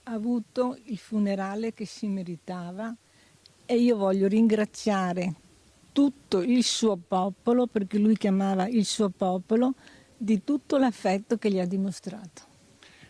ha avuto il funerale che si meritava e io voglio ringraziare tutto il suo popolo, perché lui chiamava il suo popolo, di tutto l'affetto che gli ha dimostrato.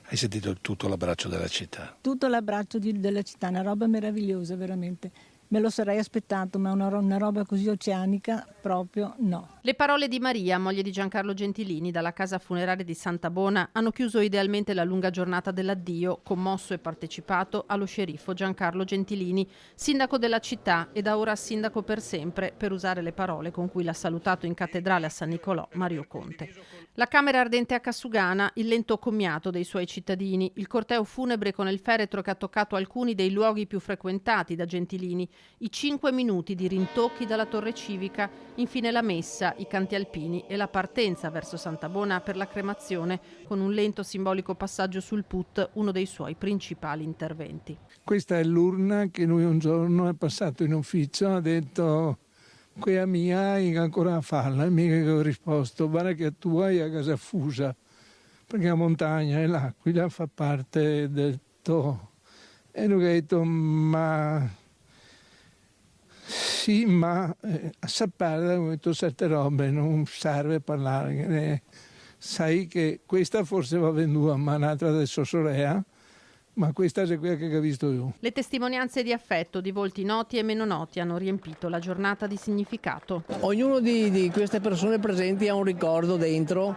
Hai sentito tutto l'abbraccio della città? Tutto l'abbraccio della città, una roba meravigliosa veramente. Me lo sarei aspettato, ma una roba così oceanica proprio no. Le parole di Maria, moglie di Giancarlo Gentilini, dalla casa funeraria di Santa Bona, hanno chiuso idealmente la lunga giornata dell'addio, commosso e partecipato allo sceriffo Giancarlo Gentilini, sindaco della città e da ora sindaco per sempre, per usare le parole con cui l'ha salutato in cattedrale a San Nicolò Mario Conte. La camera ardente a Cassugana, il lento commiato dei suoi cittadini, il corteo funebre con il feretro che ha toccato alcuni dei luoghi più frequentati da Gentilini, i 5 minuti di rintocchi dalla torre civica, infine la messa, i canti alpini e la partenza verso Santa Bona per la cremazione con un lento simbolico passaggio sul put, uno dei suoi principali interventi. Questa è l'urna che lui un giorno è passato in ufficio, ha detto: qui a mia hai ancora a farla, e mica che ho risposto: guarda che tu hai a casa fusa, perché la montagna e l'Aquila fa parte del tuo. E lui ha detto: ma sì, ma a sapere ho detto certe robe, non serve parlare. Sai che questa forse va venduta, ma un'altra adesso Sorea. Ma questa è quella che ho visto io. Le testimonianze di affetto di volti noti e meno noti hanno riempito la giornata di significato. Ognuno di queste persone presenti ha un ricordo dentro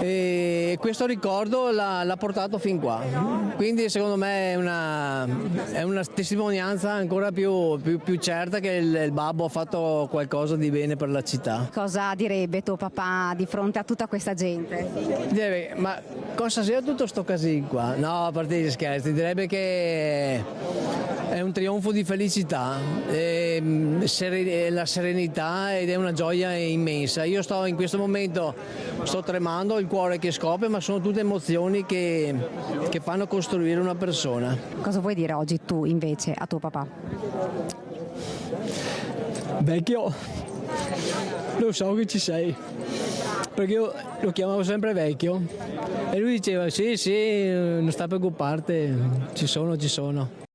e questo ricordo l'ha portato fin qua. Quindi secondo me è una testimonianza ancora più certa che il babbo ha fatto qualcosa di bene per la città. Cosa direbbe tuo papà di fronte a tutta questa gente? Direbbe: ma cosa sia tutto sto casino qua? No, a parte gli scherzi, direbbe che è un trionfo di felicità, la serenità, ed è una gioia immensa. Io in questo momento sto tremando, ho il cuore che scoppia, ma sono tutte emozioni che fanno costruire una persona. Cosa vuoi dire oggi tu invece a tuo papà? Vecchio, lo so che ci sei, perché io lo chiamavo sempre vecchio e lui diceva: sì, non sta a preoccuparti, ci sono.